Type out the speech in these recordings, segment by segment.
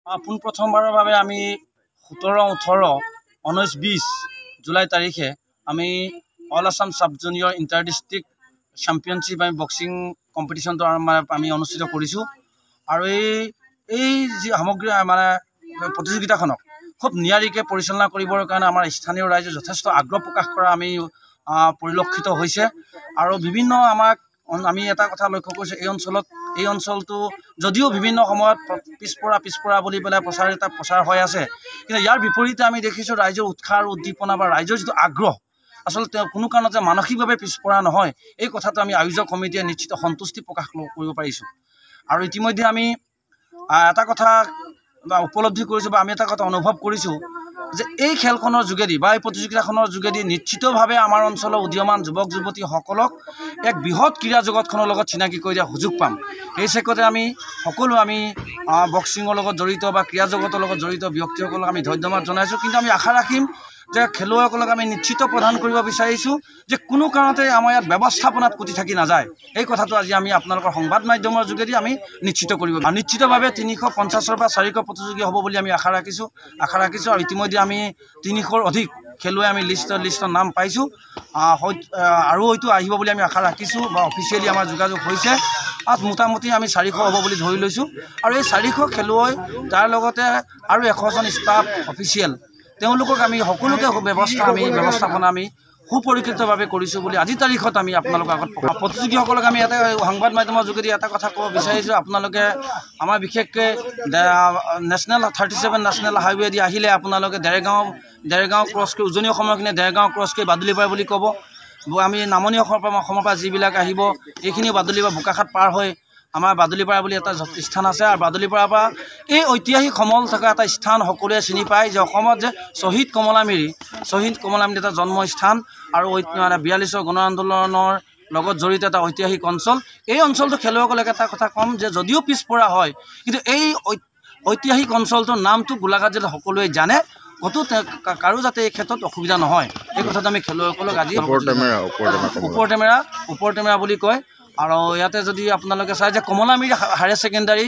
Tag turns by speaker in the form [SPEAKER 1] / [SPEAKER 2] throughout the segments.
[SPEAKER 1] পোনপ্ৰথমবাৰৰ বাবে আমি 17, 18, 19, 20 জুলাই তাৰিখে আমি all Assam sub junior inter district championship আমি বক্সিং কম্পিটিশ্যনটো আমি অনুষ্ঠিত কৰিছোঁ। আৰু এই যি সামগ্ৰী মানে প্ৰতিযোগিতাখনক খুব নিয়াৰিকৈ পৰিচালনা কৰিবৰ কাৰণে আমাৰ স্থানীয় ৰাইজে যথেষ্ট আগ্ৰহ প্ৰকাশ কৰা আমি পৰিলক্ষিত হৈছে। আৰু বিভিন্ন আমি এটা কথা লক্ষ্য কৰিছোঁ, এই অঞ্চলটো যদিও বিভিন্ন সময়ত পিছপৰা বুলি পেলাই প্ৰচাৰ হৈ আছে, কিন্তু ইয়াৰ বিপৰীতে আমি দেখিছোঁ ৰাইজৰ উৎসাহ আৰু উদ্দীপনা বা ৰাইজৰ যিটো আগ্ৰহ, আচলতে কোনো কাৰণতে মানসিকভাৱে পিছপৰা নহয়, এই কথাটো আমি আয়োজক সমিতিয়ে নিশ্চিত সন্তুষ্টি প্ৰকাশ কৰিব পাৰিছোঁ। আৰু ইতিমধ্যে আমি এটা কথা উপলব্ধি কৰিছোঁ বা আমি এটা কথা অনুভৱ কৰিছোঁ যে এই খেলখনৰ যোগেদি বা এই প্ৰতিযোগিতাখনৰ যোগেদি নিশ্চিতভাৱে আমাৰ অঞ্চলৰ উদীয়মান যুৱক যুৱতীসকলক এক বৃহৎ ক্ৰীড়া জগতখনৰ লগত চিনাকি কৰি দিয়াৰ সুযোগ পাম। এই চেকতে আমি সকলো বক্সিঙৰ লগত জড়িত বা ক্ৰীড়া জগতৰ লগত জড়িত ব্যক্তিসকলক আমি ধন্যবাদ জনাইছোঁ। কিন্তু আমি আশা ৰাখিম যে খেলুৱৈসকলক আমি নিশ্চিত প্ৰদান কৰিব বিচাৰিছোঁ যে কোনো কাৰণতে আমাৰ ইয়াত ব্যৱস্থাপনাত কুটি থাকি নাযায়। এই কথাটো আজি আমি আপোনালোকৰ সংবাদ মাধ্যমৰ যোগেদি আমি নিশ্চিত কৰিব নিশ্চিতভাৱে 350-ৰ পৰা 400 প্ৰতিযোগী হ'ব বুলি আমি আশা ৰাখিছোঁ। আৰু ইতিমধ্যে আমি 300ৰ অধিক খেলুৱৈ আমি লিষ্টৰ নাম পাইছোঁ। আৰু হয়তো আহিব বুলি আমি আশা ৰাখিছোঁ বা অফিচিয়েলি আমাৰ যোগাযোগ হৈছে। মোটামুটি আমি 400 হ'ব বুলি ধৰি লৈছোঁ। আৰু এই 400 খেলুৱৈ তাৰ লগতে আৰু 100জন ষ্টাফ অফিচিয়েল, তেওঁলোকক আমি সকলোকে ব্যৱস্থাপনা আমি সুপৰিকল্পিতভাৱে কৰিছোঁ বুলি আজিৰ তাৰিখত আমি আপোনালোকৰ আগত প্ৰতিযোগীসকলক আমি এটা সংবাদ মাধ্যমৰ যোগেদি এটা কথা ক'ব বিচাৰিছোঁ, আপোনালোকে আমাৰ বিশেষকৈ নেশ্যনেল 37 নেশ্যনেল হাইৱেদি আহিলে আপোনালোকে দেৰগাঁও ক্ৰছ কৰি উজনি অসমৰখিনি দেৰগাঁও ক্ৰছ কৰি বাদুলিপাৰা বুলি ক'ব। আমি নামনি অসমৰ পৰা যিবিলাক আহিব এইখিনিও বাদুলিপাৰা বোকাখাট পাৰ হৈ আমাৰ বাদুলিপাৰা বুলি এটা স্থান আছে। আৰু বাদুলিপাৰাৰ পৰা এই ঐতিহাসিক সমল থকা এটা স্থান সকলোৱে চিনি পায় যে অসমত যে শ্বহীদ কমলামিৰি এটা জন্মস্থান আৰু 42ৰ গণ আন্দোলনৰ লগত জড়িত এটা ঐতিহাসিক অঞ্চল। এই অঞ্চলটো খেলুৱৈসকলক এটা কথা ক'ম যে যদিও পিছপৰা হয়, কিন্তু এই ঐতিহাসিক অঞ্চলটোৰ নামটো গোলাঘাট জিলাত সকলোৱে জানে, ক'তো কাৰো যাতে এই ক্ষেত্ৰত অসুবিধা নহয়, এই কথাটো আমি খেলুৱৈসকলক আজি ওপৰ টেমেৰা বুলি কয়। আৰু ইয়াতে যদি আপোনালোকে চাই যে কমলামিৰি হায়াৰ ছেকেণ্ডাৰী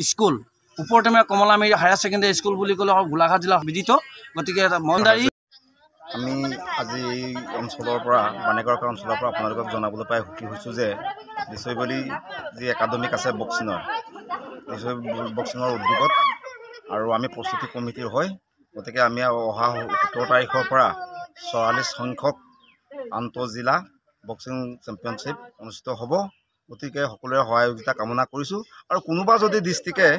[SPEAKER 1] স্কুল, ওপৰ টেমেৰা কমলামিৰি হায়াৰ ছেকেণ্ডাৰী স্কুল বুলি ক'লে গোলাঘাট জিলা বিদিত। গতিকে
[SPEAKER 2] আমি আজি এই অঞ্চলৰ পৰা বাণীগড় অঞ্চলৰ পৰা আপোনালোকক জনাবলৈ পাই সুখী হৈছোঁ যে নিশ্চয়বলী যি একাডেমিক আছে বক্সিঙৰ উদ্যোগত আৰু আমি প্ৰস্তুতি কমিটিৰ হয়। গতিকে আমি অহা 17 তাৰিখৰ পৰা 44 সংখ্যক আন্তঃজিলা বক্সিং চেম্পিয়নশ্বিপ অনুষ্ঠিত হ'ব। গতিকে সকলোৰে সহযোগিতা কামনা কৰিছোঁ। আৰু কোনোবা যদি ডিষ্ট্ৰিক্টে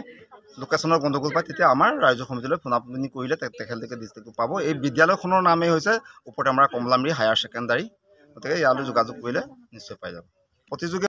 [SPEAKER 2] লোকেশ্যনৰ গণ্ডগোল পায় তেতিয়া আমাৰ ৰাজ্য সমিতিলৈ ফোনাফোনি কৰিলে তেখেতলোকে ডিষ্ট্ৰিক্টটো পাব। এই বিদ্যালয়খনৰ নামেই হৈছে ওপৰ টেমেৰা কমলামিৰি হায়াৰ ছেকেণ্ডাৰী। গতিকে ইয়ালৈ যোগাযোগ কৰিলে নিশ্চয় পাই যাব। প্ৰতিযোগী